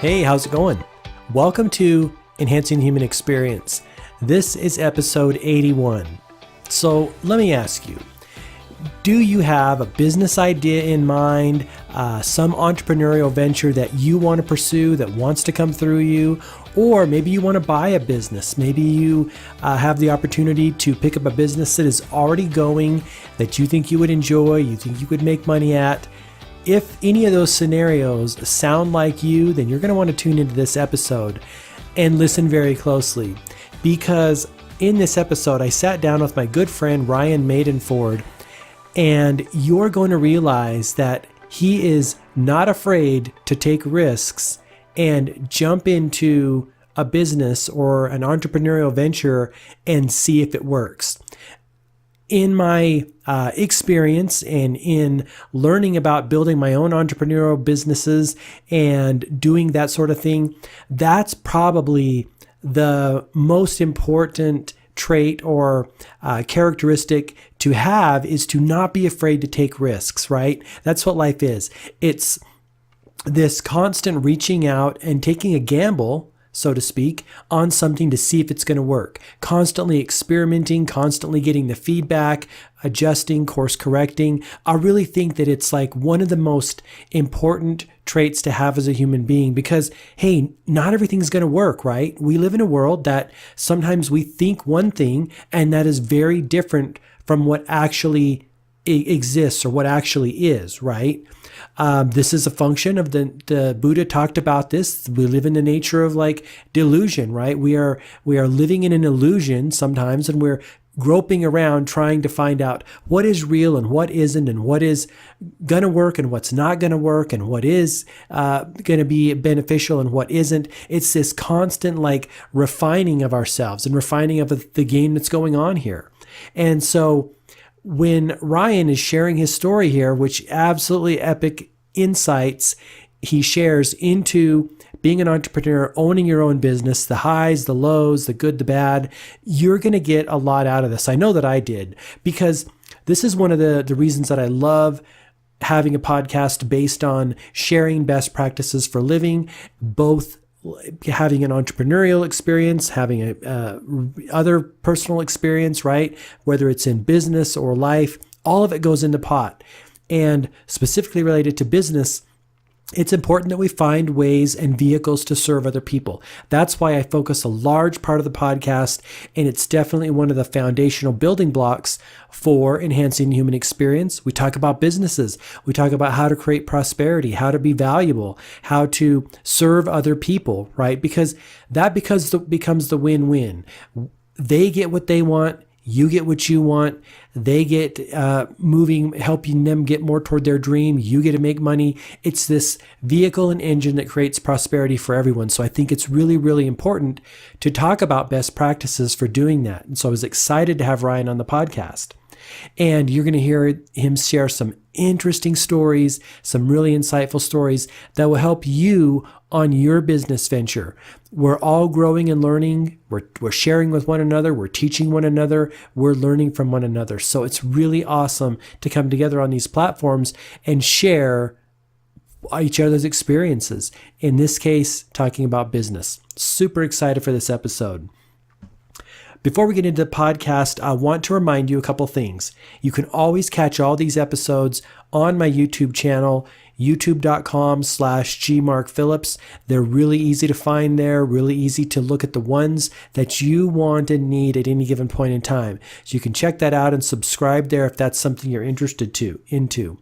Hey, how's it going? Welcome to Enhancing the Human Experience. This is episode 81. So let me ask you, do you have a business idea in mind, some entrepreneurial venture that you want to pursue that wants to come through you? Or maybe you want to buy a business. Maybe you have the opportunity to pick up a business that is already going, that you think you would enjoy, you think you could make money at. If any of those scenarios sound like you, then you're going to want to tune into this episode and listen very closely, because in this episode, I sat down with my good friend Ryan Madenford, and you're going to realize that he is not afraid to take risks and jump into a business or an entrepreneurial venture and see if it works. In my experience and in learning about building my own entrepreneurial businesses and doing that sort of thing, that's probably the most important trait or characteristic to have, is to not be afraid to take risks, right? That's what life is. It's this constant reaching out and taking a gamble, so to speak, on something to see if it's going to work. Constantly experimenting, constantly getting the feedback, adjusting, course correcting. I really think that it's like one of the most important traits to have as a human being, because, hey, not everything's going to work, right? We live in a world that sometimes we think one thing and that is very different from what actually exists or what actually is, right? This is a function of the Buddha talked about this. We live in the nature of like delusion, right? We are living in an illusion sometimes, and we're groping around trying to find out what is real and what isn't, and what is going to work and what's not going to work, and what is going to be beneficial and what isn't. It's this constant like refining of ourselves and refining of the game that's going on here. And so when Ryan is sharing his story here, which absolutely epic insights he shares into being an entrepreneur, owning your own business, the highs, the lows, the good, the bad, you're going to get a lot out of this. I know that I did, because this is one of the reasons that I love having a podcast based on sharing best practices for living, both having an entrepreneurial experience, having a other personal experience, right? Whether it's in business or life, all of it goes in the pot. And specifically related to business, it's important that we find ways and vehicles to serve other people. That's why I focus a large part of the podcast, and it's definitely one of the foundational building blocks for enhancing the human experience. We talk about businesses. We talk about how to create prosperity, how to be valuable, how to serve other people, right? Because that becomes the win-win. They get what they want. You get what you want. They get moving, helping them get more toward their dream. You get to make money. It's this vehicle and engine that creates prosperity for everyone. So I think it's really, really important to talk about best practices for doing that. And so I was excited to have Ryan on the podcast. And you're going to hear him share some interesting stories, some really insightful stories that will help you on your business venture. We're all growing and learning. We're sharing with one another. We're teaching one another. We're learning from one another. So it's really awesome to come together on these platforms and share each other's experiences. In this case, talking about business. Super excited for this episode. Before we get into the podcast, I want to remind you a couple things. You can always catch all these episodes on my YouTube channel, youtube.com/gmarkphillips. They're really easy to find there, really easy to look at the ones that you want and need at any given point in time. So you can check that out and subscribe there if that's something you're interested into.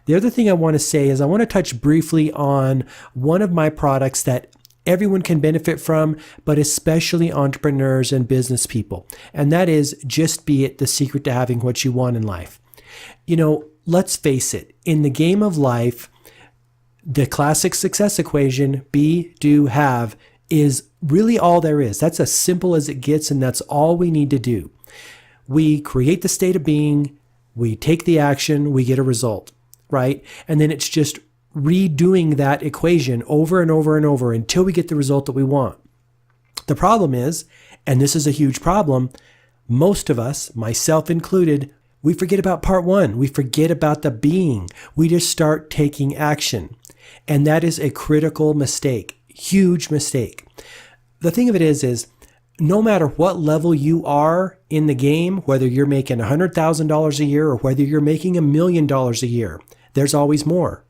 The other thing I want to say is I want to touch briefly on one of my products that everyone can benefit from, but especially entrepreneurs and business people. And that is Just Be It, the secret to having what you want in life. You know, let's face it, in the game of life, the classic success equation, be, do, have, is really all there is. That's as simple as it gets, and that's all we need to do. We create the state of being, we take the action, we get a result, right? And then it's just redoing that equation over and over and over until we get the result that we want. The problem is, and this is a huge problem, most of us, myself included, we forget about part one. We forget about the being. We just start taking action. And that is a critical mistake. huge mistake. The thing of it is no matter what level you are in the game, whether you're making $100,000 a year or whether you're making $1 million a year, there's always more.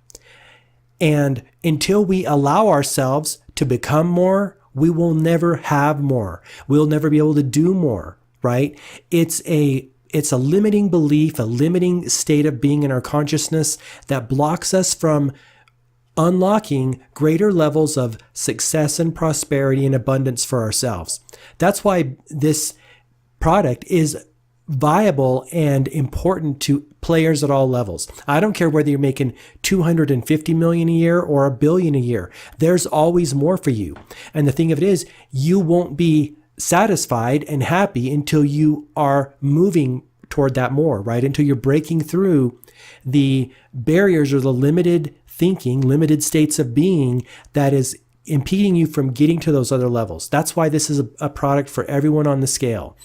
And until we allow ourselves to become more, we will never have more. We'll never be able to do more, right? It's a limiting belief, a limiting state of being in our consciousness that blocks us from unlocking greater levels of success and prosperity and abundance for ourselves. That's why this product is viable and important to players at all levels. I don't care whether you're making $250 million a year or $1 billion a year. There's always more for you. And the thing of it is, you won't be satisfied and happy until you are moving toward that more, right? Until you're breaking through the barriers or the limited thinking, limited states of being that is impeding you from getting to those other levels. That's why this is a product for everyone on the scale.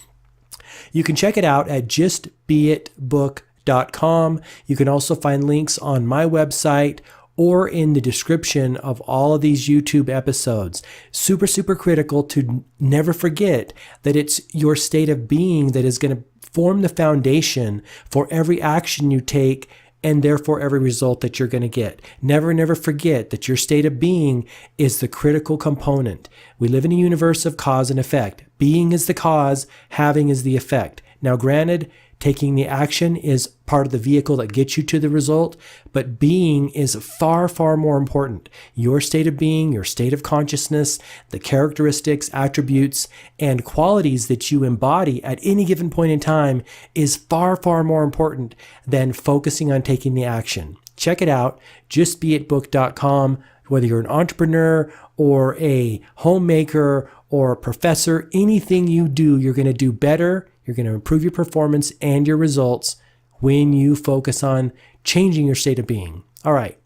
You can check it out at justbeitbook.com. You can also find links on my website or in the description of all of these YouTube episodes. Super, super critical to never forget that it's your state of being that is going to form the foundation for every action you take and therefore every result that you're going to get. Never, never forget that your state of being is the critical component. We live in a universe of cause and effect. Being is the cause, having is the effect. Now, granted, taking the action is part of the vehicle that gets you to the result, but being is far, far more important. Your state of being, your state of consciousness, the characteristics, attributes, and qualities that you embody at any given point in time is far, far more important than focusing on taking the action. Check it out, justbeitbook.com. Whether you're an entrepreneur or a homemaker or a professor, anything you do, you're going to do better. You're going to improve your performance and your results when you focus on changing your state of being. All right,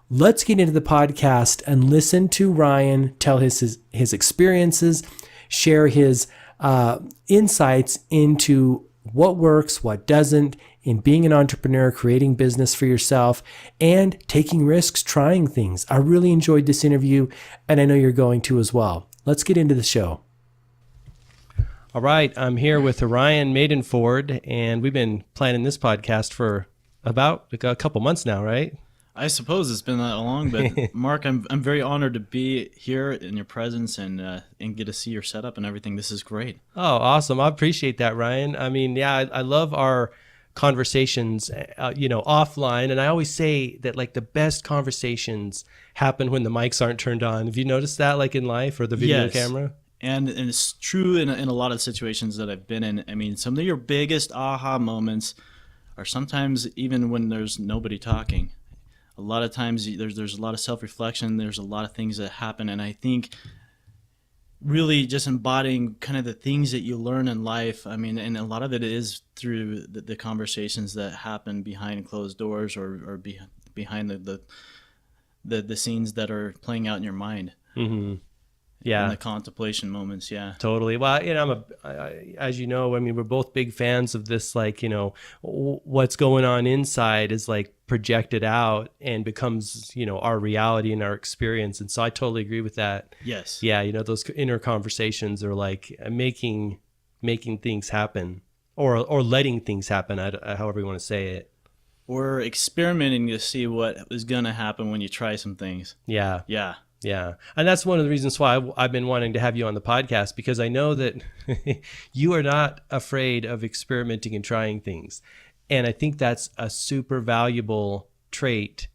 let's get into the podcast and listen to Ryan tell his experiences, share his insights into what works, what doesn't, in being an entrepreneur, creating business for yourself, and taking risks, trying things. I really enjoyed this interview, and I know you're going to as well. Let's get into the show. All right, I'm here with Ryan Madenford, and we've been planning this podcast for about a couple months now, right? I suppose it's been that long, but Mark, I'm very honored to be here in your presence and get to see your setup and everything. This is great. Oh, awesome! I appreciate that, Ryan. I mean, yeah, I love our conversations, offline, and I always say that like the best conversations happen when the mics aren't turned on. Have you noticed that, like in life or the video camera? And it's true in a lot of situations that I've been in. I mean, some of your biggest aha moments are sometimes even when there's nobody talking. A lot of times there's a lot of self-reflection. There's a lot of things that happen. And I think really just embodying kind of the things that you learn in life. I mean, and a lot of it is through the conversations that happen behind closed doors or behind the scenes that are playing out in your mind. Mm-hmm. Yeah, and the contemplation moments. Yeah, totally. Well, as you know, I mean, we're both big fans of this. Like, what's going on inside is like projected out and becomes, our reality and our experience. And so I totally agree with that. Yes. Yeah, those inner conversations are like making things happen, or letting things happen. However you want to say it. Or experimenting to see what is going to happen when you try some things. Yeah. Yeah. Yeah. And that's one of the reasons why I've been wanting to have you on the podcast, because I know that you are not afraid of experimenting and trying things. And I think that's a super valuable trait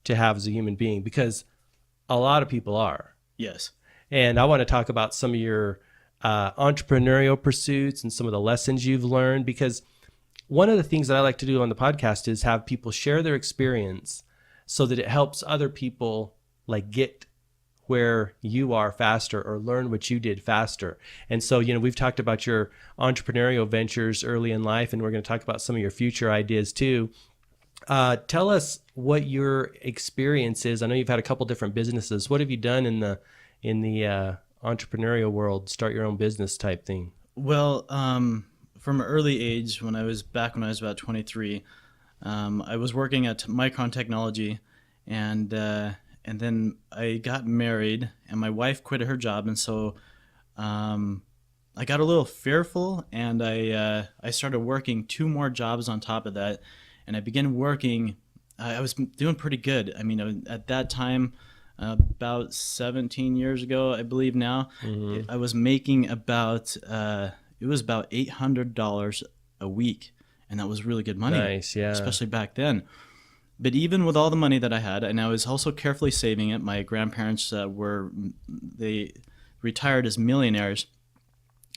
to have as a human being, because a lot of people are. Yes. And I want to talk about some of your entrepreneurial pursuits and some of the lessons you've learned, because one of the things that I like to do on the podcast is have people share their experience so that it helps other people like get where you are faster or learn what you did faster. And so, we've talked about your entrepreneurial ventures early in life, and we're going to talk about some of your future ideas too. Tell us what your experience is. I know you've had a couple different businesses. What have you done in the entrepreneurial world, start your own business type thing? Well, from an early age, when I was about 23, I was working at Micron Technology, and and then I got married, and my wife quit her job, and so I got a little fearful, and I started working 2 more jobs on top of that, and I began working. I was doing pretty good. I mean, at that time, about 17 years ago, I believe now, I was making about it was about $800 a week, and that was really good money, Nice, yeah. especially back then. But even with all the money that I had, and I was also carefully saving it. My grandparents they retired as millionaires,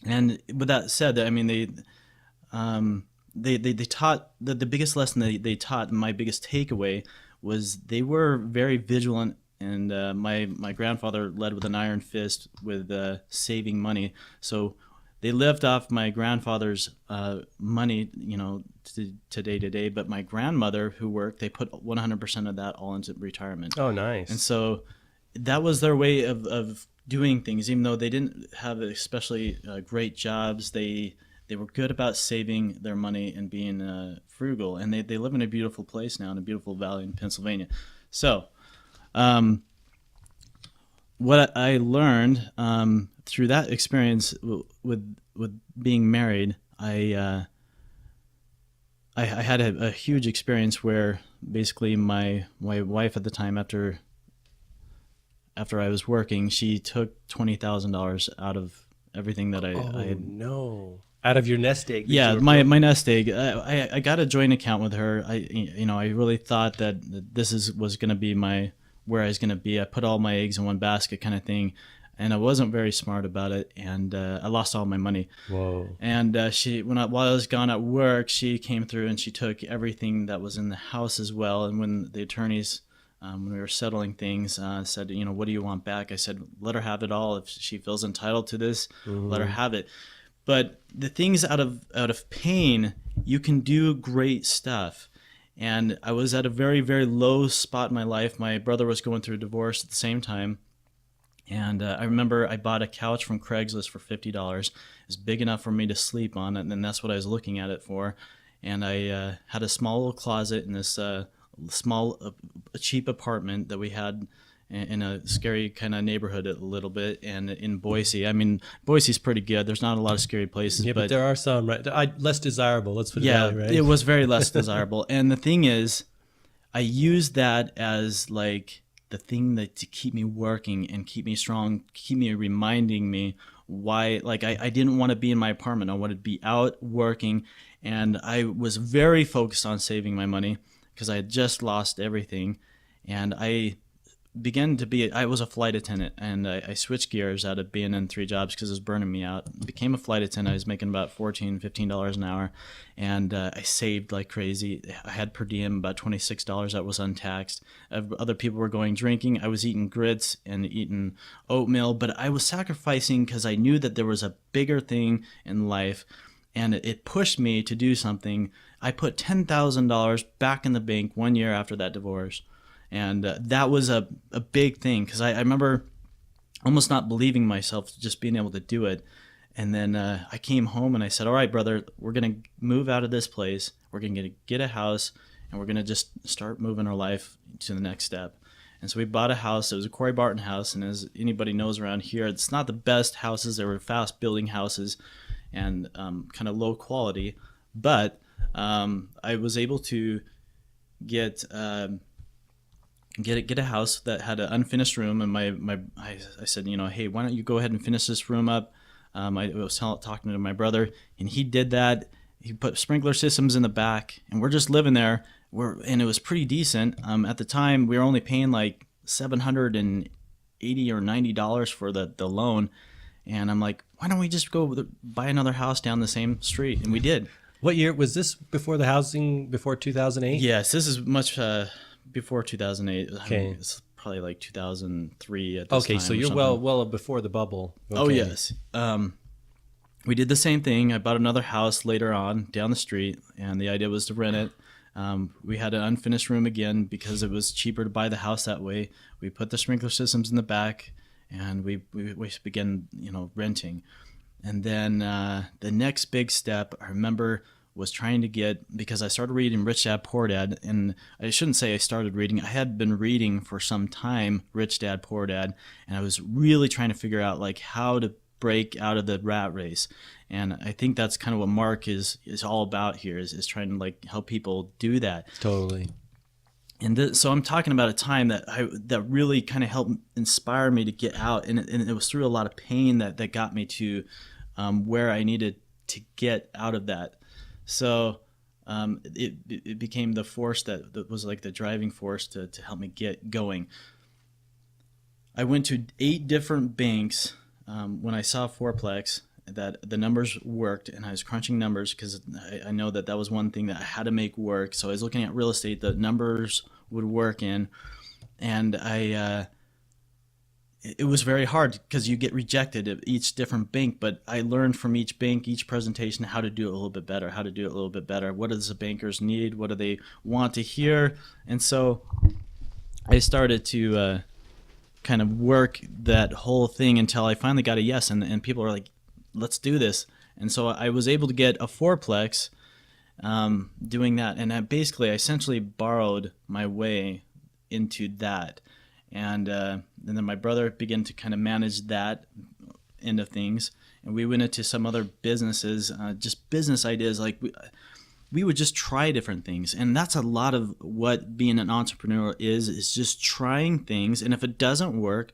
and with that said, I mean they taught the biggest lesson they taught. My biggest takeaway was they were very vigilant, and my grandfather led with an iron fist with saving money. So they lived off my grandfather's money, to day to day. But my grandmother, who worked, they put 100% of that all into retirement. Oh, nice. And so that was their way of doing things. Even though they didn't have especially great jobs, they were good about saving their money and being frugal. And they live in a beautiful place now, in a beautiful valley in Pennsylvania. So what I learned through that experience with being married, I had a huge experience where basically my wife at the time, after I was working, she took $20,000 out of everything that I had. No. Out of your nest egg. Yeah, my nest egg. I got a joint account with her. I really thought that this was going to be where I was going to be. I put all my eggs in one basket kind of thing, and I wasn't very smart about it, and I lost all my money. Whoa. And while I was gone at work, she came through and she took everything that was in the house as well. And when the attorneys, when we were settling things, said, what do you want back? I said, let her have it all. If she feels entitled to this, let her have it. But the things out of pain, you can do great stuff. And I was at a very, very low spot in my life. My brother was going through a divorce at the same time. And I remember I bought a couch from Craigslist for $50. It was big enough for me to sleep on, and then that's what I was looking at it for. And I had a small little closet in this small, cheap apartment that we had in a scary kind of neighborhood a little bit, and in Boise. I mean, Boise's pretty good. There's not a lot of scary places. Yeah, but there are some, right? Less desirable, let's put it that way, right? It was very less desirable. And the thing is, I used that as like the thing that to keep me working and keep me strong, keep me reminding me why, like I didn't want to be in my apartment. I wanted to be out working, and I was very focused on saving my money because I had just lost everything. And I was a flight attendant, and I switched gears out of being in 3 jobs because it was burning me out. Became a flight attendant. I was making about $14, $15 an hour, and I saved like crazy. I had per diem about $26 that was untaxed. Other people were going drinking. I was eating grits and eating oatmeal, but I was sacrificing because I knew that there was a bigger thing in life, and it pushed me to do something. I put $10,000 back in the bank 1 year after that divorce. And that was a big thing because I remember almost not believing myself, just being able to do it. And then I came home and I said, all right, brother, we're going to move out of this place. We're going to get a house, and we're going to just start moving our life to the next step. And so we bought a house. It was a Corey Barton house. And as anybody knows around here, it's not the best houses. They were fast building houses and kind of low quality. But I was able to get a house that had an unfinished room, and I said, hey, why don't you go ahead and finish this room up? I was talking to my brother, and he did that. He put sprinkler systems in the back, and we're just living there. And it was pretty decent. At the time, we were only paying like $780 or $90 for the loan, and I'm like, why don't we just go buy another house down the same street? And we did. What year was this? Before 2008? Yes, this is much before 2008. Okay. I mean, it's probably like 2003 at this time. Okay, so you're well before the bubble. Okay. Oh, yes. We did the same thing. I bought another house later on down the street, and the idea was to rent it. We had an unfinished room again because it was cheaper to buy the house that way. We put the sprinkler systems in the back, and we began renting. And then the next big step, I remember, was trying to get, because I started reading Rich Dad Poor Dad, and I shouldn't say I started reading. I had been reading for some time Rich Dad Poor Dad, and I was really trying to figure out like how to break out of the rat race. And I think that's kind of what Mark is all about here, is trying to like help people do that. Totally. And so I'm talking about a time that really kind of helped inspire me to get out, and it was through a lot of pain that got me to where I needed to get out of that. So it became the force that was like the driving force to help me get going. I went to 8 different banks when I saw Fourplex that the numbers worked, and I was crunching numbers because I know that was one thing that I had to make work. So I was looking at real estate that numbers would work in, and it was very hard because you get rejected at each different bank, but I learned from each bank, each presentation, how to do it a little bit better, What does the bankers need? What do they want to hear? And so I started to kind of work that whole thing until I finally got a yes, and people were like, let's do this. And so I was able to get a fourplex doing that, and I essentially borrowed my way into that. And then my brother began to kind of manage that end of things, and we went into some other businesses, just business ideas. Like we would just try different things, and that's a lot of what being an entrepreneur is just trying things. And if it doesn't work,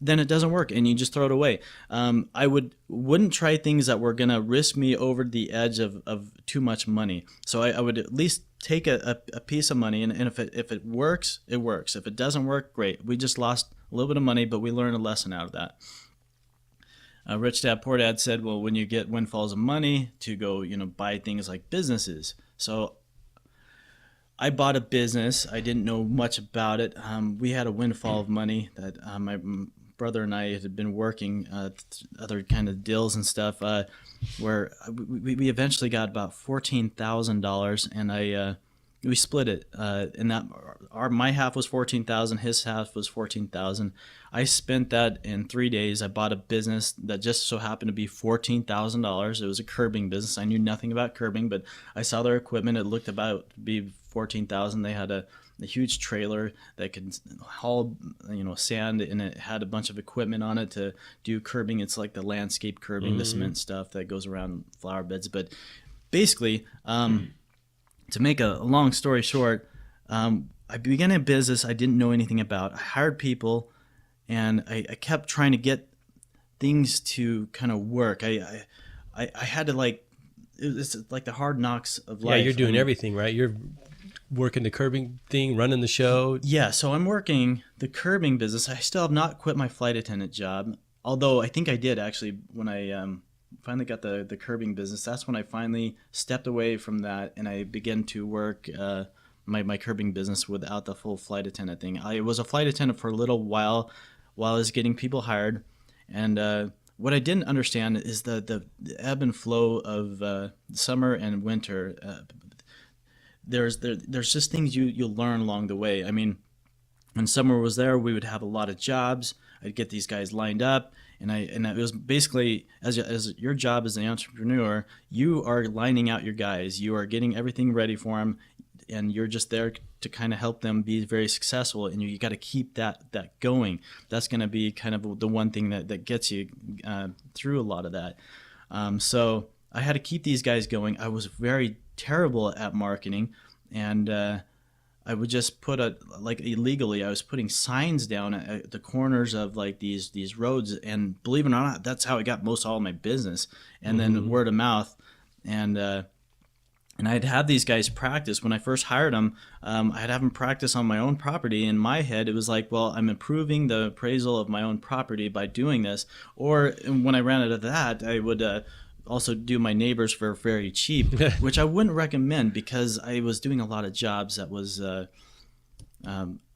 then it doesn't work, and you just throw it away. I wouldn't try things that were gonna risk me over the edge of too much money. So I would at least take a piece of money, and if it works, it works. If it doesn't work, great. We just lost a little bit of money, but we learned a lesson out of that. Rich Dad Poor Dad said, well, when you get windfalls of money, to go buy things like businesses. So I bought a business. I didn't know much about it. We had a windfall of money that my brother and I had been working other kind of deals and stuff, where we eventually got about $14,000, and we split it. And that my half was $14,000, his half was $14,000. I spent that in 3 days. I bought a business that just so happened to be $14,000. It was a curbing business. I knew nothing about curbing, but I saw their equipment. It looked about to be $14,000. They had a huge trailer that could haul sand, and it had a bunch of equipment on it to do curbing. It's like the landscape curbing, the cement stuff that goes around flower beds. But basically, to make a long story short, I began a business I didn't know anything about. I hired people, and I kept trying to get things to kind of work. I had to it's like the hard knocks of life. Yeah, you're doing everything, right? You're working the curbing thing, running the show. Yeah, so I'm working the curbing business. I still have not quit my flight attendant job, although I think I did actually when I finally got the curbing business. That's when I finally stepped away from that, and I began to work my curbing business without the full flight attendant thing. I was a flight attendant for a little while I was getting people hired, and what I didn't understand is the ebb and flow of summer and winter. There's just things you'll learn along the way. I mean, when summer was there, we would have a lot of jobs. I'd get these guys lined up, and it was basically as your job as an entrepreneur, you are lining out your guys. You are getting everything ready for them, and you're just there to kind of help them be very successful. And you got to keep that going. That's going to be kind of the one thing that gets you through a lot of that. So I had to keep these guys going. I was very terrible at marketing, and I would just put illegally, I was putting signs down at the corners of like these roads, and believe it or not, that's how I got all of my business. And then word of mouth, and I'd have these guys practice. When I first hired them, I'd have them practice on my own property. In my head, it was like, well, I'm improving the appraisal of my own property by doing this. Or when I ran out of that, I would also do my neighbors for very cheap, which I wouldn't recommend because I was doing a lot of jobs that was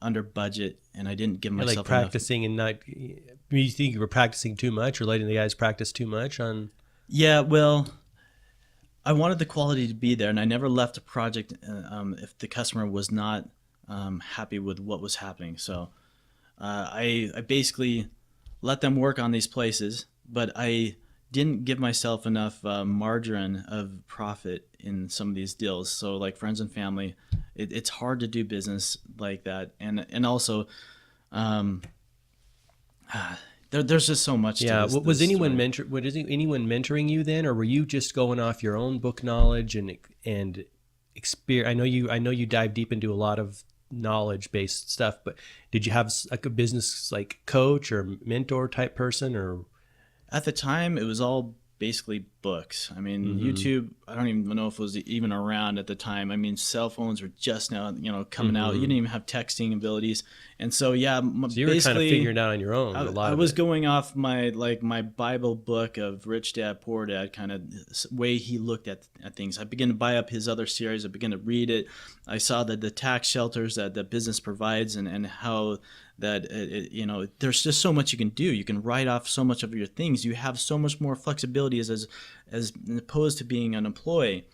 under budget, and I didn't give myself like practicing enough. And not. You think you were practicing too much, or letting the guys practice too much on? Yeah, well, I wanted the quality to be there, and I never left a project if the customer was not happy with what was happening. So I basically let them work on these places, but I didn't give myself enough margin of profit in some of these deals. So like friends and family, it's hard to do business like that. And also, um, there's just so much Yeah. to this. Was this anyone story. anyone mentoring you then, or were you just going off your own book knowledge and experience? I know you dive deep into a lot of knowledge based stuff, but did you have like a business like coach or mentor type person or? At the time, it was all basically books. I mean, Mm-hmm. YouTube, I don't even know if it was even around at the time. I mean, cell phones were just now, coming out. You Mm-hmm. didn't even have texting abilities. And so, yeah, So you were kind of basically, figuring it out on your own, a lot I of was it. going off my Bible book of Rich Dad Poor Dad kind of way he looked at things. I began to buy up his other series. I began to read it. I saw that the tax shelters that the business provides and how that there's just so much you can do. You can write off so much of your things. You have so much more flexibility as opposed to being an employee.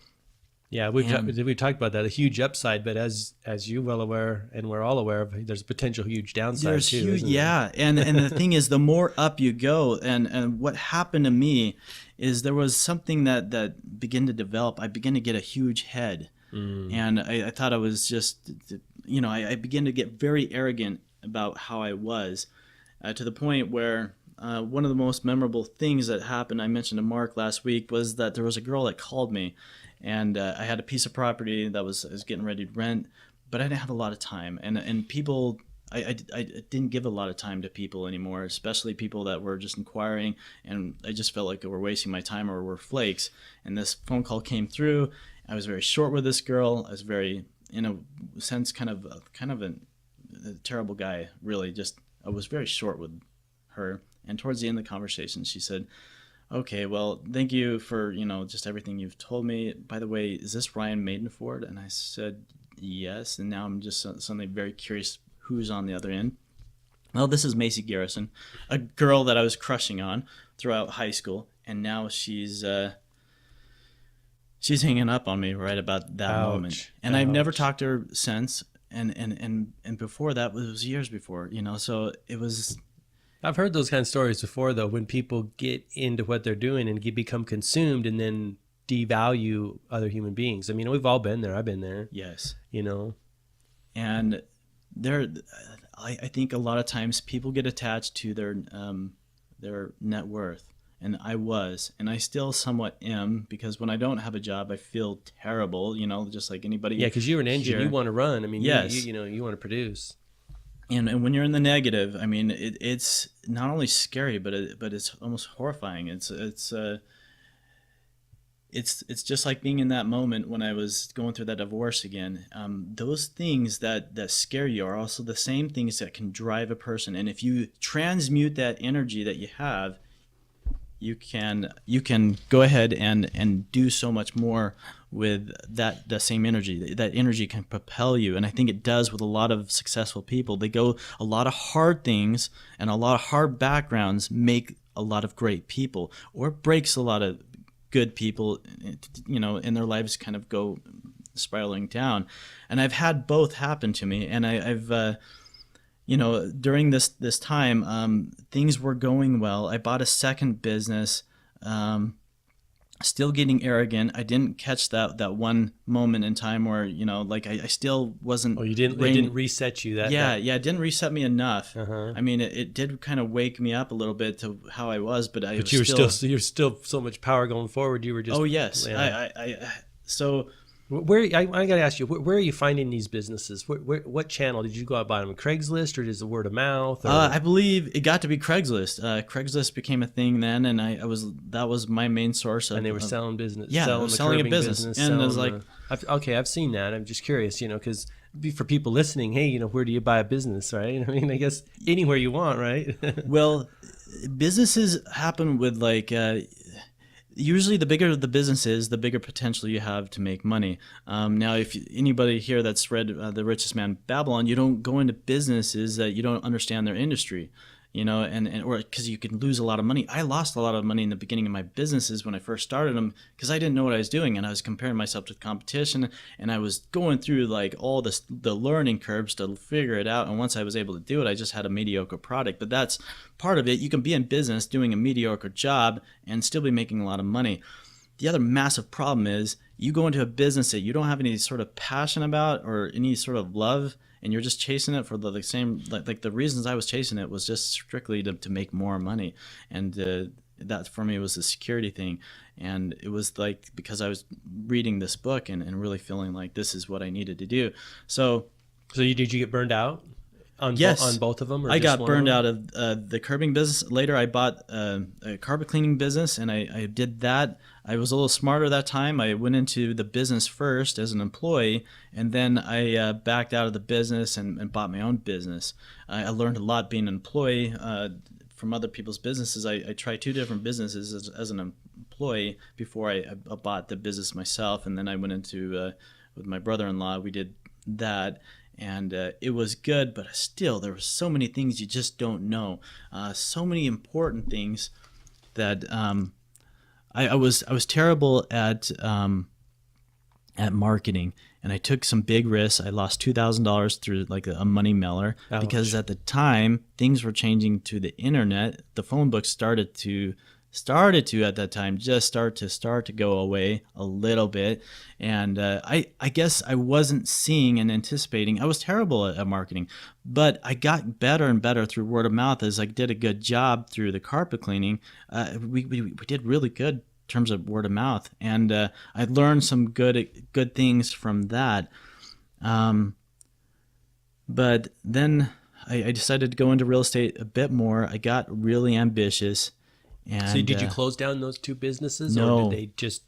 Yeah, And we talked about that, a huge upside, but as you well aware, and we're all aware of, there's a potential huge downside there's too, huge, isn't there? yeah, and the thing is, the more up you go, and what happened to me is there was something that began to develop. I began to get a huge head, and I thought I was just, I began to get very arrogant about how I was, to the point where one of the most memorable things that happened, I mentioned to Mark last week, was that there was a girl that called me, and I had a piece of property that I was getting ready to rent, but I didn't have a lot of time, and people. I didn't give a lot of time to people anymore, especially people that were just inquiring, and I just felt like they were wasting my time or were flakes. And this phone call came through. I was very short with this girl. I was very, in a sense, kind of a terrible guy, really. Just I was very short with her. And towards the end of the conversation, she said, "Okay, well, thank you for just everything you've told me. By the way, is this Ryan Madenford?" And I said, "Yes." And now I'm just suddenly very curious who's on the other end. Well, this is Macy Garrison, a girl that I was crushing on throughout high school, and now she's hanging up on me right about that moment. Ouch. And I've never Ouch. talked to her since. And before that was years before, so it was. I've heard those kind of stories before, though, when people get into what they're doing and become consumed and then devalue other human beings. I mean, we've all been there. I've been there. Yes. And there, I think a lot of times people get attached to their net worth, and I still somewhat am, because when I don't have a job, I feel terrible, just like anybody. Yeah, because you're an engine. here. You want to run. I mean, Yes. you want to produce. And when you're in the negative, I mean, it's not only scary, but it's almost horrifying. It's just like being in that moment when I was going through that divorce again. Those things that scare you are also the same things that can drive a person. And if you transmute that energy that you have, you can go ahead and do so much more with that same energy. That energy can propel you, and I think it does with a lot of successful people. They go a lot of hard things, and a lot of hard backgrounds make a lot of great people, or it breaks a lot of good people, in their lives kind of go spiraling down. And I've had both happen to me, and I've during this time, things were going well. I bought a second business, still getting arrogant. I didn't catch that one moment in time where, I still wasn't. Oh, you didn't. It didn't reset you. Yeah, it didn't reset me enough. Uh-huh. I mean, it did kind of wake me up a little bit to how I was, but I But was you were you're still so much power going forward. You were just. Oh yes, Yeah. So. Where I got to ask you, where are you finding these businesses? What channel did you go out buy them? Craigslist, or is it word of mouth? Or? I believe it got to be Craigslist. Craigslist became a thing then, and that was my main source. And they were selling business. Yeah, selling a business, and it was like, I've seen that. I'm just curious, because for people listening, hey, where do you buy a business, right? I mean, I guess anywhere you want, right? Well, businesses happen with usually the bigger the business is, the bigger potential you have to make money. Now, if anybody here that's read The Richest Man in Babylon, you don't go into businesses that you don't understand their industry. or because you can lose a lot of money. I lost a lot of money in the beginning of my businesses when I first started them because I didn't know what I was doing, and I was comparing myself to the competition, and I was going through like all the learning curves to figure it out. And once I was able to do it, I just had a mediocre product. But that's part of it. You can be in business doing a mediocre job and still be making a lot of money. The other massive problem is you go into a business that you don't have any sort of passion about or any sort of love, and you're just chasing it for the same, like the reasons I was chasing it was just strictly to make more money. And that for me was the security thing. And it was like because I was reading this book and really feeling like this is what I needed to do. So did you get burned out? Yes, on both of them? Or I just got one burned of out of the curbing business. Later, I bought a carpet cleaning business, and I did that. I was a little smarter that time. I went into the business first as an employee, and then I backed out of the business and bought my own business. I learned a lot being an employee from other people's businesses. I tried 2 different businesses as an employee before I bought the business myself, and then I went into with my brother-in-law. We did that. And it was good, but still, there were so many things you just don't know. So many important things that I was terrible at marketing, and I took some big risks. I lost $2,000 through like a money mailer. Ouch. Because at the time things were changing to the internet. The phone book started to at that time just start to go away a little bit, and I guess I wasn't seeing and anticipating. I was terrible at marketing, but I got better and better through word of mouth as I did a good job through the carpet cleaning. We did really good in terms of word of mouth, and I learned some good things from that. But then I decided to go into real estate a bit more. I got really ambitious. And, so did you close down those 2 businesses? No. Or did they just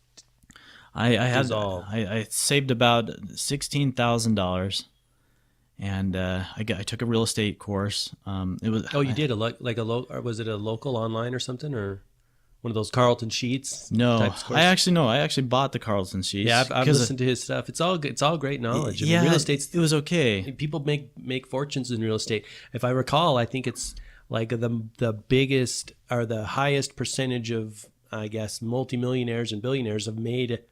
dissolve? I saved about $16,000, and I took a real estate course. It was you did or was it a local online or something, or one of those Carlton Sheets? No, types of course? I actually bought the Carlton Sheets. Yeah, I've listened to his stuff. It's all great knowledge. I mean, real estate's, it was okay. People make fortunes in real estate. If I recall, I think it's like the biggest or the highest percentage of, I guess, multimillionaires and billionaires have made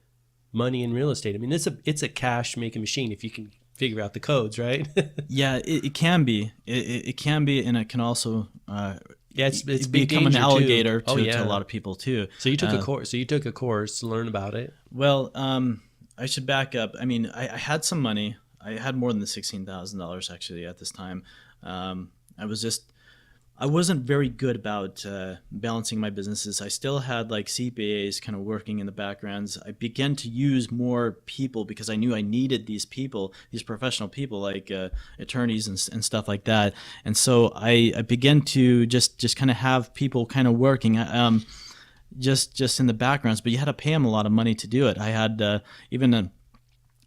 money in real estate. I mean, it's a cash making machine if you can figure out the codes, right? Yeah, it can be. It can be, and it can also it's become an alligator to a lot of people too. So you took a course. So you took a course to learn about it. Well, I should back up. I mean, I had some money. I had more than the $16,000 actually at this time. I wasn't very good about balancing my businesses. I still had like CPAs kind of working in the backgrounds. I began to use more people because I knew I needed these people, these professional people like attorneys and stuff like that. And so I began to just kind of have people kind of working just in the backgrounds, but you had to pay them a lot of money to do it. I had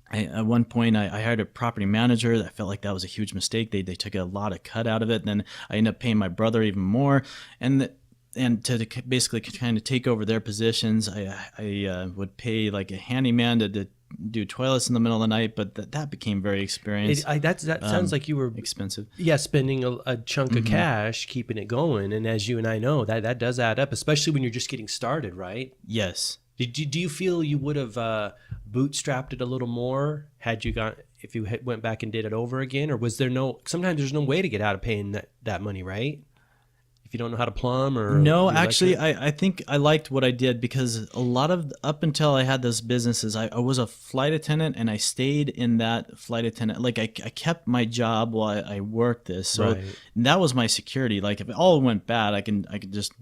at one point, I hired a property manager. I felt like that was a huge mistake. They took a lot of cut out of it. Then I ended up paying my brother even more, and to basically kind of take over their positions. I would pay like a handyman to do toilets in the middle of the night, but that became very expensive. That sounds like you were expensive. Yeah, spending a chunk of cash, keeping it going, and as you and I know, that does add up, especially when you're just getting started, right? Yes. Do you feel you would have bootstrapped it a little more if you went back and did it over again, or was there sometimes there's no way to get out of paying that money, right? If you don't know how to plumb or no, actually, I think I liked what I did because a lot of up until I had those businesses, I was a flight attendant and I stayed in that flight attendant. Like I kept my job while I worked this, so right. That was my security. Like if it all went bad, I could just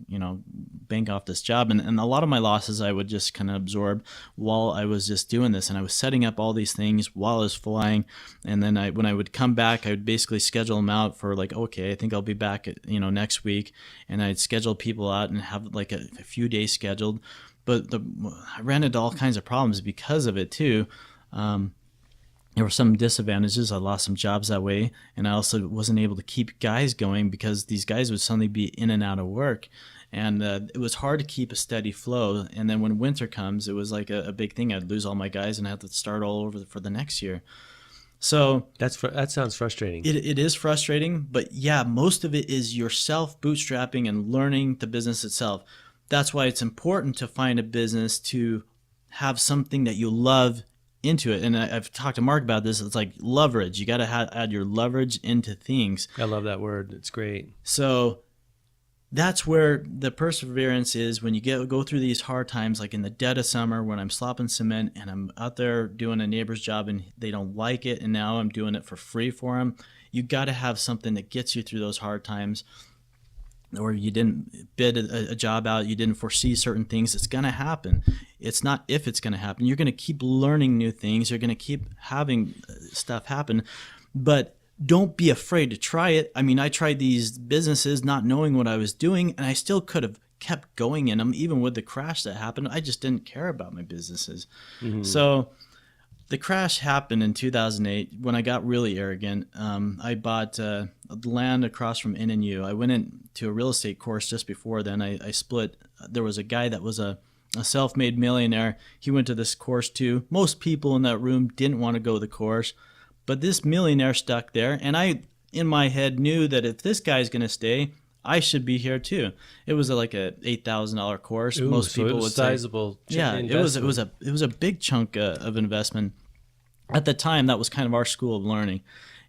bank off this job, and a lot of my losses I would just kind of absorb while I was just doing this, and I was setting up all these things while I was flying, and then when I would come back, I would basically schedule them out for like, okay, I think I'll be back next week. And I'd schedule people out and have like a few days scheduled, but I ran into all kinds of problems because of it too. There were some disadvantages. I lost some jobs that way, and I also wasn't able to keep guys going because these guys would suddenly be in and out of work, and it was hard to keep a steady flow. And then when winter comes, it was like a big thing. I'd lose all my guys and I have to start all over for the next year. So that sounds frustrating. it is frustrating, but yeah, most of it is yourself bootstrapping and learning the business itself. That's why it's important to find a business to have something that you love into it. And I've talked to Mark about this. It's like leverage. You got to add your leverage into things. I love that word. It's great. So that's where the perseverance is when you go through these hard times, like in the dead of summer when I'm slopping cement and I'm out there doing a neighbor's job and they don't like it, and now I'm doing it for free for them. You got to have something that gets you through those hard times. Or you didn't bid a job out, you didn't foresee certain things. It's going to happen. It's not if it's going to happen. You're going to keep learning new things. You're going to keep having stuff happen. But don't be afraid to try it. I mean, I tried these businesses not knowing what I was doing, and I still could have kept going in them, even with the crash that happened. I just didn't care about my businesses. Mm-hmm. So the crash happened in 2008 when I got really arrogant. I bought land across from NNU. I went into a real estate course just before then. I split. There was a guy that was a self-made millionaire. He went to this course too. Most people in that room didn't want to go to the course, but this millionaire stuck there. And I, in my head, knew that if this guy's going to stay, I should be here too. It was like a $8,000 course. Ooh, most so people it was would sizable. say, yeah, it was a big chunk of investment. At the time, that was kind of our school of learning,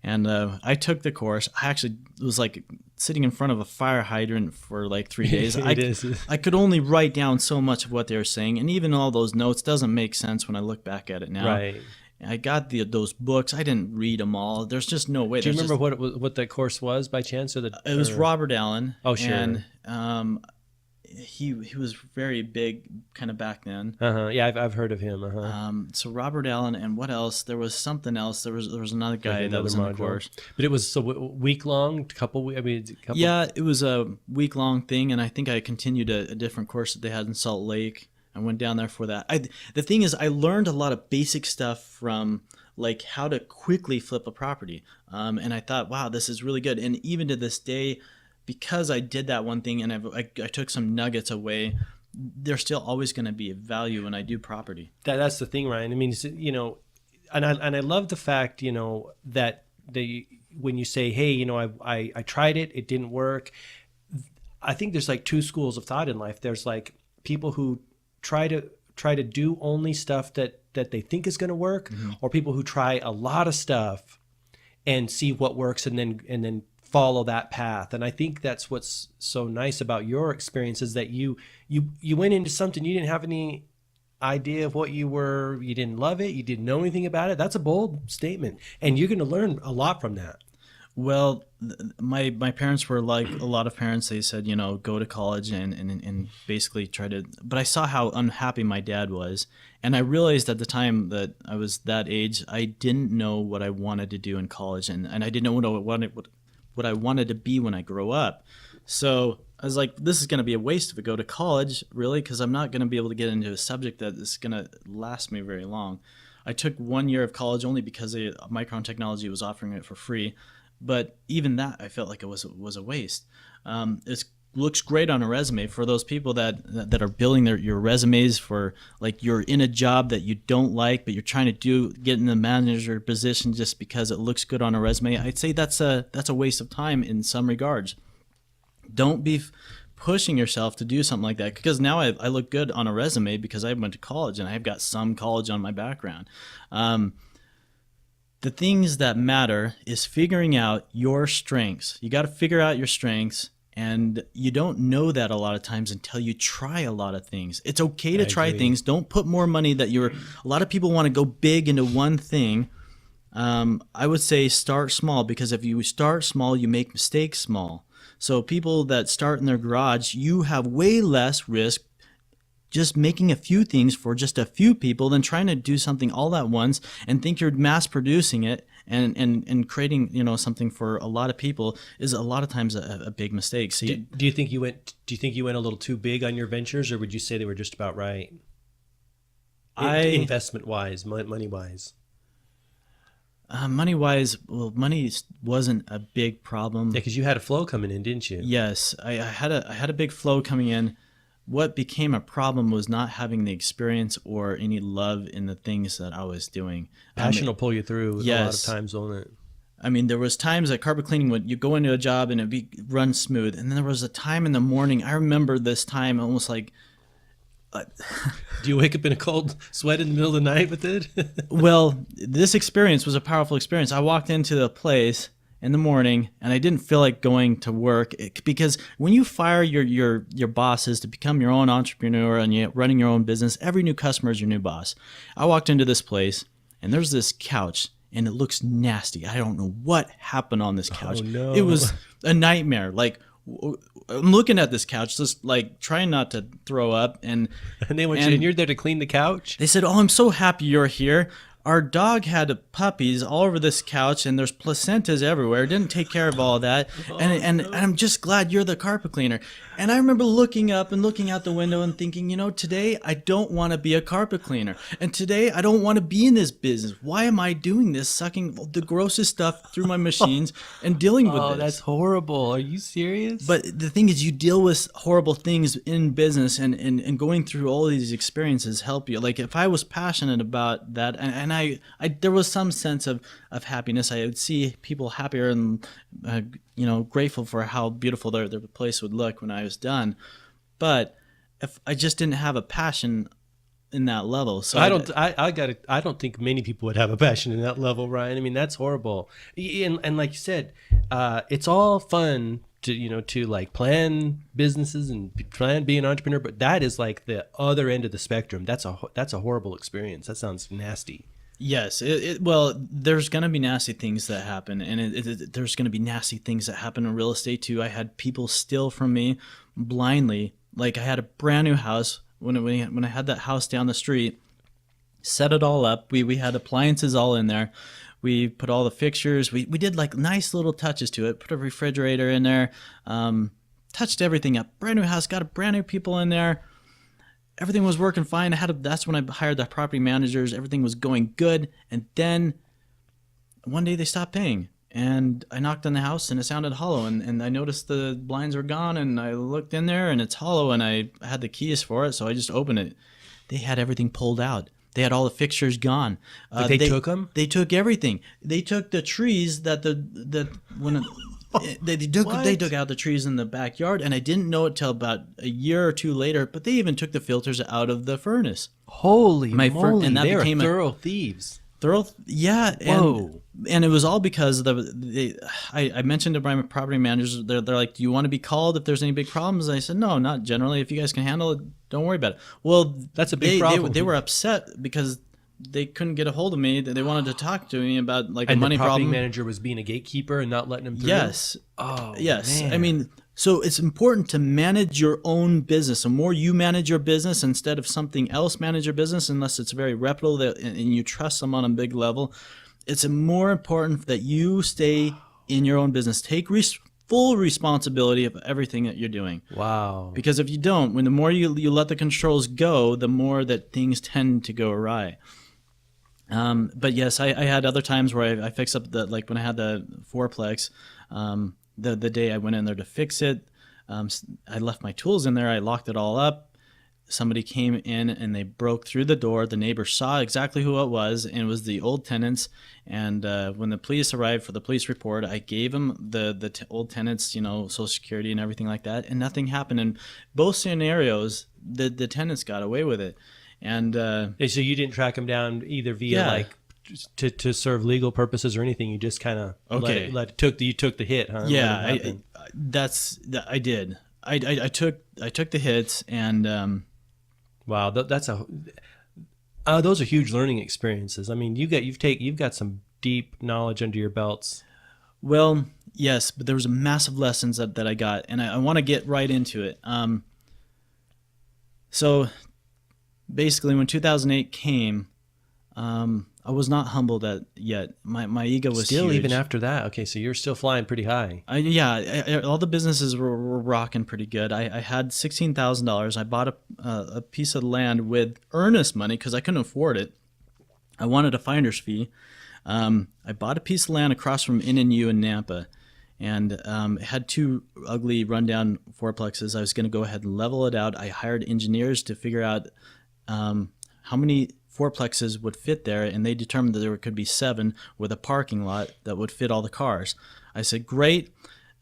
and I took the course. I actually was like sitting in front of a fire hydrant for like 3 days. I could only write down so much of what they were saying, and even all those notes doesn't make sense when I look back at it now. Right. I got those books. I didn't read them all. There's just no way. Do you remember what the course was by chance? It was Robert Allen. Oh, sure. And he was very big kind of back then. Yeah, I've heard of him. So Robert Allen, and what else? There was something else. There was another guy that was in the course. But it was a week long, Yeah, it was a week long thing, and I think I continued a different course that they had in Salt Lake. I went down there for that. The thing is, I learned a lot of basic stuff from like how to quickly flip a property. And I thought, wow, this is really good. And even to this day, because I did that one thing and I took some nuggets away, there's still always going to be a value when I do property. That's the thing, Ryan. I mean, you know, and I love the fact, you know, that when you say, hey, you know, I tried it, it didn't work. I think there's like two schools of thought in life. There's like people who try to do only stuff that they think is going to work, mm-hmm. or people who try a lot of stuff and see what works and then follow that path. And I think that's what's so nice about your experience is that you went into something you didn't have any idea of what you didn't love it, you didn't know anything about it. That's a bold statement, and you're going to learn a lot from that. Well, my parents were like a lot of parents. They said, you know, go to college and basically try to. But I saw how unhappy my dad was, and I realized at the time that I was that age, I didn't know what I wanted to do in college, and I didn't know what I wanted to be when I grow up. So I was like, this is going to be a waste if I go to college, really, because I'm not going to be able to get into a subject that is going to last me very long. I took 1 year of college only because Micron Technology was offering it for free. But even that, I felt like it was a waste. It looks great on a resume for those people that are building your resumes for, like, you're in a job that you don't like, but you're trying to get in the manager position just because it looks good on a resume. I'd say that's a waste of time in some regards. Don't be pushing yourself to do something like that, because now I look good on a resume because I went to college and I've got some college on my background. The things that matter is figuring out your strengths. You got to figure out your strengths, and you don't know that a lot of times until you try a lot of things. It's okay to try things. Don't put more money a lot of people want to go big into one thing. I would say start small, because if you start small, you make mistakes small. So people that start in their garage, you have way less risk just making a few things for just a few people than trying to do something all at once and think you're mass producing it and creating, you know, something for a lot of people is a lot of times a big mistake. So do you think you went a little too big on your ventures, or would you say they were just about right? Investment wise, money wise. Money wise, well, money wasn't a big problem. Yeah, because you had a flow coming in, didn't you? Yes, I had a big flow coming in. what became a problem was not having the experience or any love in the things that I was doing. Passion will pull you through a lot of Yes. times, won't it? I mean, there was times at carpet cleaning when you go into a job and run smooth, and then there was a time in the morning. I remember this time almost like, Do you wake up in a cold sweat in the middle of the night with it? well, this experience was a powerful experience. I walked into the place in the morning and I didn't feel like going to work because when you fire your bosses to become your own entrepreneur and you're running your own business, every new customer is your new boss. I walked into this place and there's this couch and it looks nasty. I don't know what happened on this couch. Oh, no. It was a nightmare. Like, I'm looking at this couch, just like trying not to throw up, and And you're there to clean the couch? they said, "Oh, I'm so happy you're here. Our dog had puppies all over this couch, and there's placentas everywhere. Didn't take care of all that, and I'm just glad you're the carpet cleaner." And I remember looking up and looking out the window and thinking, today I don't want to be a carpet cleaner, and today I don't want to be in this business. Why am I doing this, sucking the grossest stuff through my machines and dealing with Oh, this? that's horrible. Are you serious? But the thing is, you deal with horrible things in business, and going through all these experiences help you. Like if I was passionate about that, and I there was some sense of happiness. I would see people happier and grateful for how beautiful their place would look when I was done. But if I just didn't have a passion in that level, so I don't think many people would have a passion in that level, Ryan. I mean, that's horrible. And like you said, it's all fun to like plan businesses and plan being an entrepreneur, but that is like the other end of the spectrum. That's a horrible experience. That sounds nasty. Yes. Well, there's going to be nasty things that happen, and there's going to be nasty things that happen in real estate too. I had people steal from me blindly. Like I had a brand new house when I had that house down the street, set it all up. We had appliances all in there. We put all the fixtures. We did like nice little touches to it. Put a refrigerator in there. Touched everything up. Brand new house. Got a brand new people in there. Everything was working fine. That's when I hired the property managers. Everything was going good. And then one day they stopped paying. And I knocked on the house and it sounded hollow. And I noticed the blinds were gone. And I looked in there and it's hollow. And I had the keys for it. So I just opened it. They had everything pulled out. They had all the fixtures gone. But they took them? They took everything. They took the trees they took out the trees in the backyard, and I didn't know it till about a year or two later. But they even took the filters out of the furnace. Holy moly! And that they are became thorough thieves. Yeah. Whoa. And it was all because I mentioned to my property managers, they're like, "Do you want to be called if there's any big problems?" And I said, "No, not generally. If you guys can handle it, don't worry about it." Well, that's a big problem. They were upset because they couldn't get a hold of me. They wanted to talk to me about like and a money the property problem. manager was being a gatekeeper and not letting them through. Yes. Oh, yes. man. I mean, so it's important to manage your own business. The more you manage your business instead of something else manage your business, unless it's very reputable and you trust them on a big level, it's more important that you stay in your own business. Take full responsibility of everything that you're doing. Wow. Because if you don't, the more you let the controls go, the more that things tend to go awry. But yes, I had other times where I fixed up like when I had the fourplex, the day I went in there to fix it, I left my tools in there. I locked it all up. Somebody came in and they broke through the door. The neighbor saw exactly who it was, and it was the old tenants. And when the police arrived for the police report, I gave them the old tenants, Social Security and everything like that, and nothing happened. In both scenarios, the tenants got away with it. And so you didn't track them down either via like to serve legal purposes or anything. You just kind of you took the hit, huh? Yeah, I did. I took the hits, and wow, those are huge learning experiences. I mean, you've got some deep knowledge under your belts. Well, yes, but there was massive lessons that I got, and I want to get right into it. So basically, when 2008 came, I was not humbled yet. My ego was still huge. Even after that. Okay, so you're still flying pretty high. All the businesses were rocking pretty good. I had $16,000. I bought a piece of land with earnest money because I couldn't afford it. I wanted a finder's fee. I bought a piece of land across from Inn and U in Nampa, and it had two ugly rundown fourplexes. I was going to go ahead and level it out. I hired engineers to figure out how many fourplexes would fit there, and they determined that there could be 7 with a parking lot that would fit all the cars. I said, great.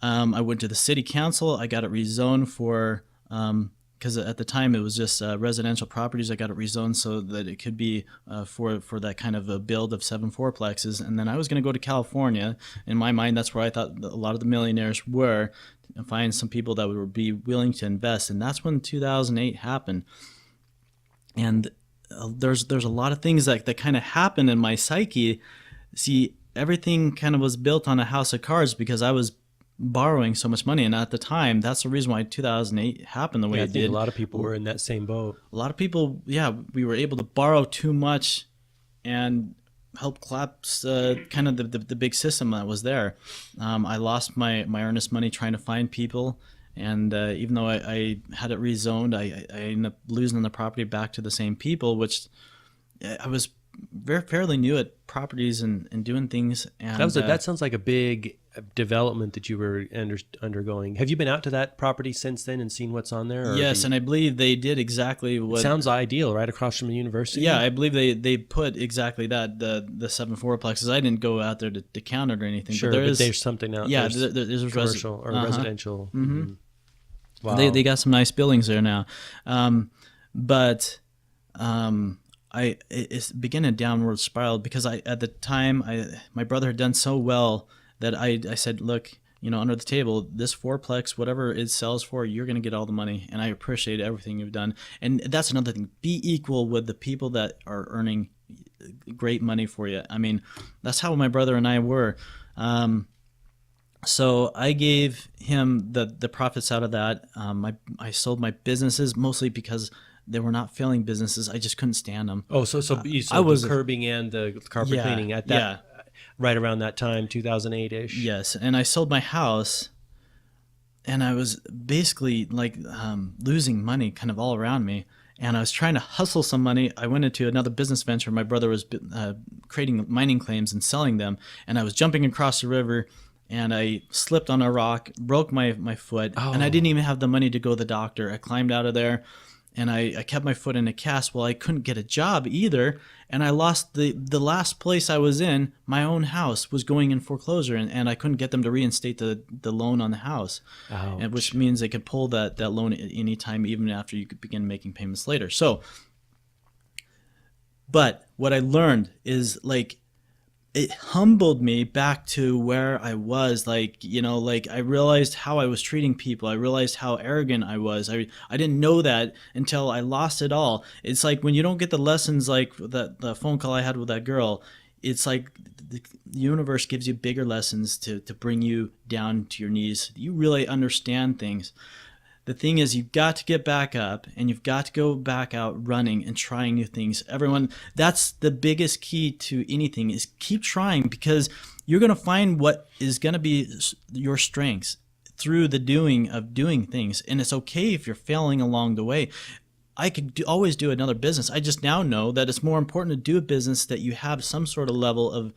I went to the city council. I got it rezoned for, because at the time it was just residential properties. I got it rezoned so that it could be for that kind of a build of 7 fourplexes. And then I was going to go to California. In my mind, that's where I thought a lot of the millionaires were, and find some people that would be willing to invest. And that's when 2008 happened. And there's a lot of things that kind of happened in my psyche. See, everything kind of was built on a house of cards because I was borrowing so much money, and at the time, that's the reason why 2008 happened the way it did. A lot of people were in that same boat. A lot of people, we were able to borrow too much and help collapse kind of the big system that was there. I lost my earnest money trying to find people, and even though I had it rezoned, I ended up losing the property back to the same people, which I was fairly new at properties and doing things. And that sounds like a big development that you were undergoing. Have you been out to that property since then and seen what's on there? Yes, and I believe they did exactly what... Sounds ideal, right across from the university? Yeah, I believe they put exactly that, the 7 fourplexes. I didn't go out there to count it or anything. Sure, but there's something out there. Yeah, there's commercial or residential. Mm-hmm. Wow. They got some nice buildings there now. It's began a downward spiral because at the time my brother had done so well that I said, look, under the table, this fourplex, whatever it sells for, you're going to get all the money, and I appreciate everything you've done. And that's another thing: be equal with the people that are earning great money for you. I mean, that's how my brother and I were. So I gave him the profits out of that. I sold my businesses mostly because they were not failing businesses. I just couldn't stand them. Oh, so I was the curbing and the carpet cleaning at that, right around that time, 2008-ish. Yes, and I sold my house, and I was basically like losing money kind of all around me. And I was trying to hustle some money. I went into another business venture. My brother was creating mining claims and selling them, and I was jumping across the river, and I slipped on a rock, broke my foot, and I didn't even have the money to go to the doctor. I climbed out of there, and I kept my foot in a cast. Well, I couldn't get a job either, and I lost the last place I was in. My own house was going in foreclosure, and I couldn't get them to reinstate the loan on the house, and which means they could pull that loan at any time, even after you could begin making payments later. So, but what I learned is, like, it humbled me back to where I was. Like, I realized how I was treating people. I realized how arrogant I was. I didn't know that until I lost it all. It's like when you don't get the lessons, like the phone call I had with that girl, it's like the universe gives you bigger lessons to bring you down to your knees. You really understand things. The thing is, you've got to get back up, and you've got to go back out running and trying new things. Everyone, that's the biggest key to anything, is keep trying, because you're going to find what is going to be your strengths through the doing of doing things. And it's okay if you're failing along the way. I could always do another business. I just now know that it's more important to do a business that you have some sort of level of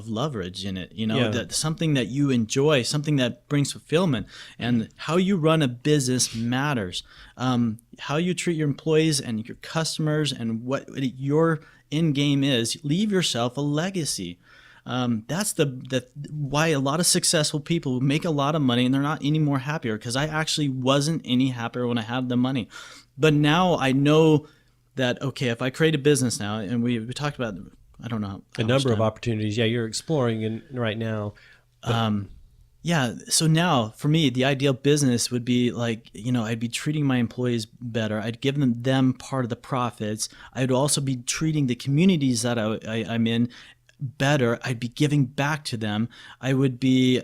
leverage in it, that something that you enjoy, something that brings fulfillment. And how you run a business matters. How you treat your employees and your customers, and what your end game is. Leave yourself a legacy. That's the why a lot of successful people make a lot of money and they're not any more happier, because I actually wasn't any happier when I had the money. But now I know that, okay, if I create a business now, and we talked about, I don't know, a number of opportunities. Yeah, you're exploring right now. So now for me, the ideal business would be like, I'd be treating my employees better. I'd give them part of the profits. I'd also be treating the communities that I'm in better. I'd be giving back to them. I would be,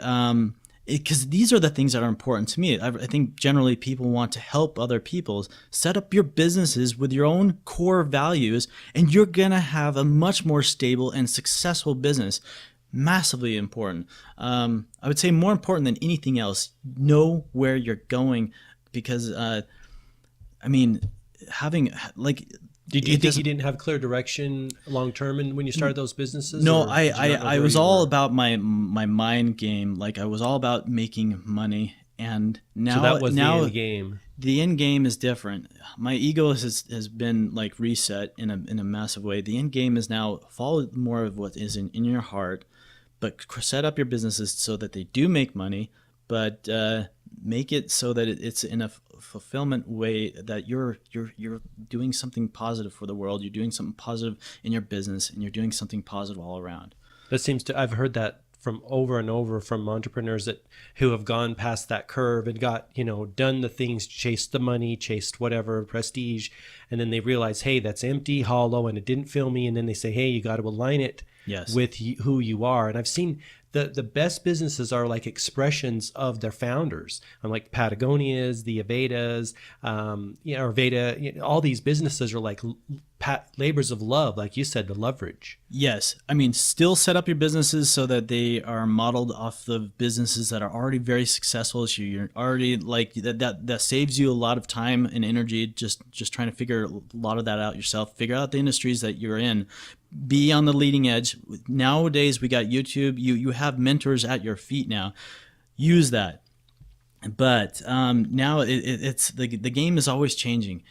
because these are the things that are important to me. I think generally people want to help other people. Set up your businesses with your own core values, and you're going to have a much more stable and successful business. Massively important. I would say more important than anything else. Know where you're going, because, having, like, Did you think you didn't have clear direction long term and when you started those businesses? No, or did you not know I where was you all were? about my mind game. Like I was all about making money. And So that was the now end game. the end game is different. My ego has been like reset in a massive way. The end game is now follow more of what is in your heart, but set up your businesses so that they do make money, but make it so that it's in a fulfillment way that you're doing something positive for the world. You're doing something positive in your business, and you're doing something positive all around. That seems to, I've heard that from over and over from entrepreneurs who have gone past that curve and got, done the things, chased the money, chased whatever prestige. And then they realize, hey, that's empty, hollow, and it didn't fill me. And then they say, hey, you got to align it with who you are. And I've seen the best businesses are like expressions of their founders. I'm like Patagonia's, the Avedas, or Veda, all these businesses are like labors of love, like you said, the leverage. Yes. I mean, still set up your businesses so that they are modeled off of businesses that are already very successful. So you're already like that saves you a lot of time and energy just trying to figure a lot of that out yourself. Figure out the industries that you're in. Be on the leading edge. Nowadays, we got YouTube. You have mentors at your feet now. Use that. But now it's the game is always changing.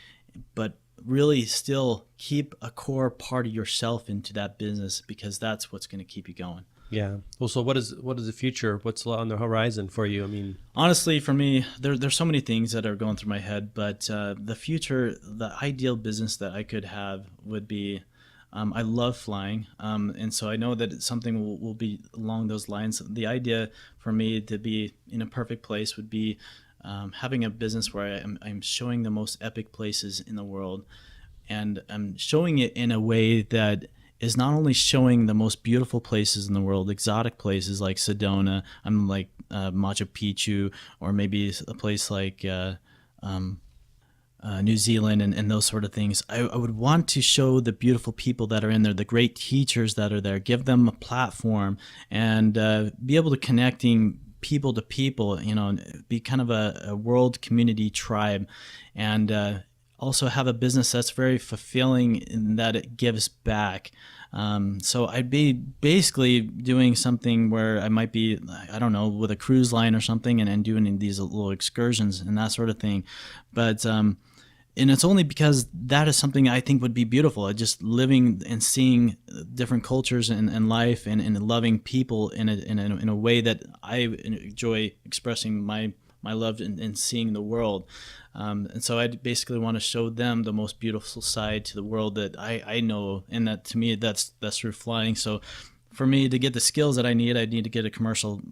But really still keep a core part of yourself into that business, because that's what's going to keep you going. Yeah. Well, so what is the future? What's on the horizon for you? I mean, honestly, for me, there's so many things that are going through my head, but the future, the ideal business that I could have would be, I love flying, and so I know that it's something will be along those lines. The idea for me to be in a perfect place would be having a business where I'm showing the most epic places in the world, and I'm showing it in a way that is not only showing the most beautiful places in the world, exotic places like Sedona, I'm like Machu Picchu, or maybe a place like New Zealand and those sort of things. I would want to show the beautiful people that are in there, the great teachers that are there, give them a platform, and be able to connecting people to people, be kind of a world community tribe, and also have a business that's very fulfilling in that it gives back. So I'd be basically doing something where I might be, I don't know, with a cruise line or something, and doing these little excursions and that sort of thing. But and it's only because that is something I think would be beautiful. Just living and seeing different cultures and life, and loving people in a way that I enjoy expressing my love and seeing the world. And so I basically want to show them the most beautiful side to the world that I know, and that to me that's through flying. So for me to get the skills that I need to get a commercial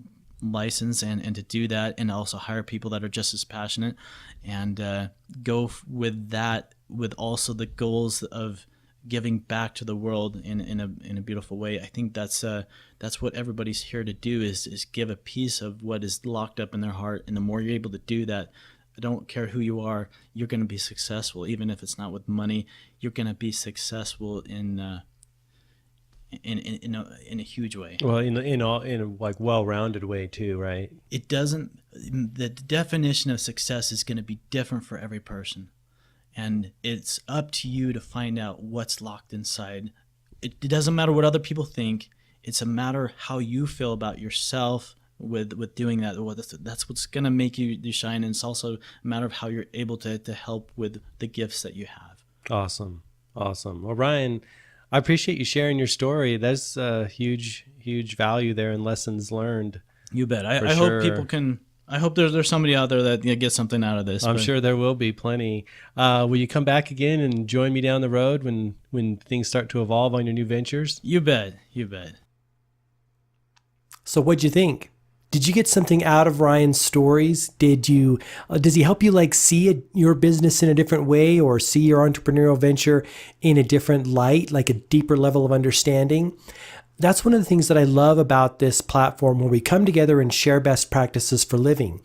license, and to do that, and also hire people that are just as passionate, and go with that, with also the goals of giving back to the world in a beautiful way. I think that's what everybody's here to do, is give a piece of what is locked up in their heart. And the more you're able to do that, I don't care who you are, you're going to be successful. Even if it's not with money, you're going to be successful in a huge way. Well, in a like well-rounded way too, right? It doesn't. The definition of success is going to be different for every person, and it's up to you to find out what's locked inside. It doesn't matter what other people think. It's a matter how you feel about yourself with doing that. That's what's going to make you shine, and it's also a matter of how you're able to help with the gifts that you have. Awesome. Well, Ryan, I appreciate you sharing your story. There's a huge value there and lessons learned. You bet. I hope people can. I hope there's somebody out there that gets something out of this. I'm sure there will be plenty. Will you come back again and join me down the road when things start to evolve on your new ventures? You bet. So what'd you think? Did you get something out of Ryan's stories? Does he help you like see your business in a different way, or see your entrepreneurial venture in a different light, like a deeper level of understanding? That's one of the things that I love about this platform, where we come together and share best practices for living.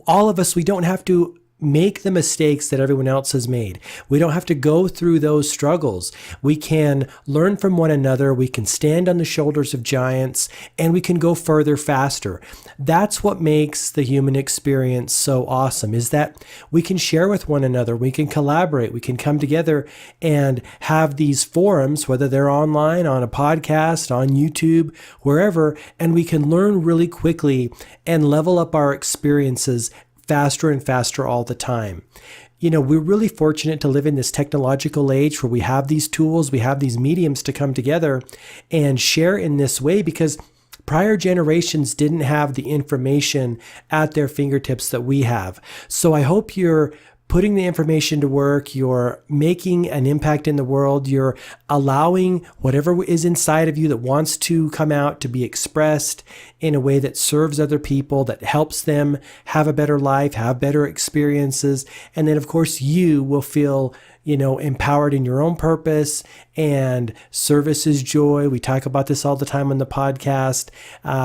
All of us, we don't have to make the mistakes that everyone else has made. We don't have to go through those struggles. We can learn from one another. We can stand on the shoulders of giants, and we can go further faster. That's what makes the human experience so awesome, is that we can share with one another. We can collaborate. We can come together and have these forums, whether they're online, on a podcast, on YouTube, wherever, and we can learn really quickly and level up our experiences faster and faster all the time. We're really fortunate to live in this technological age where we have these tools, we have these mediums to come together and share in this way, because prior generations didn't have the information at their fingertips that we have. So I hope you're putting the information to work, you're making an impact in the world, you're allowing whatever is inside of you that wants to come out to be expressed in a way that serves other people, that helps them have a better life, have better experiences. And then, of course, you will feel empowered in your own purpose, and service is joy. We talk about this all the time on the podcast.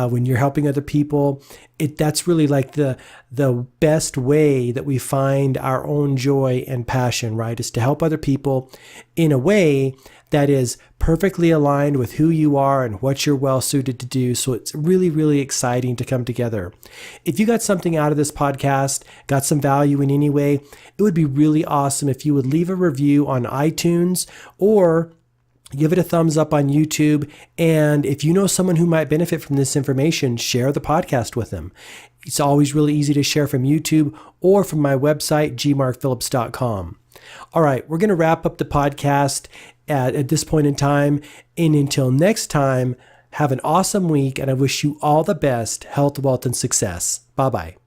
When you're helping other people, that's really like the best way that we find our own joy and passion, right? Is to help other people in a way that is perfectly aligned with who you are and what you're well suited to do. So it's really, really exciting to come together. If you got something out of this podcast, got some value in any way, it would be really awesome if you would leave a review on iTunes or give it a thumbs up on YouTube. And if you know someone who might benefit from this information, share the podcast with them. It's always really easy to share from YouTube or from my website, gmarkphillips.com. All right, we're going to wrap up the podcast at this point in time. And until next time, have an awesome week, and I wish you all the best health, wealth, and success. Bye-bye.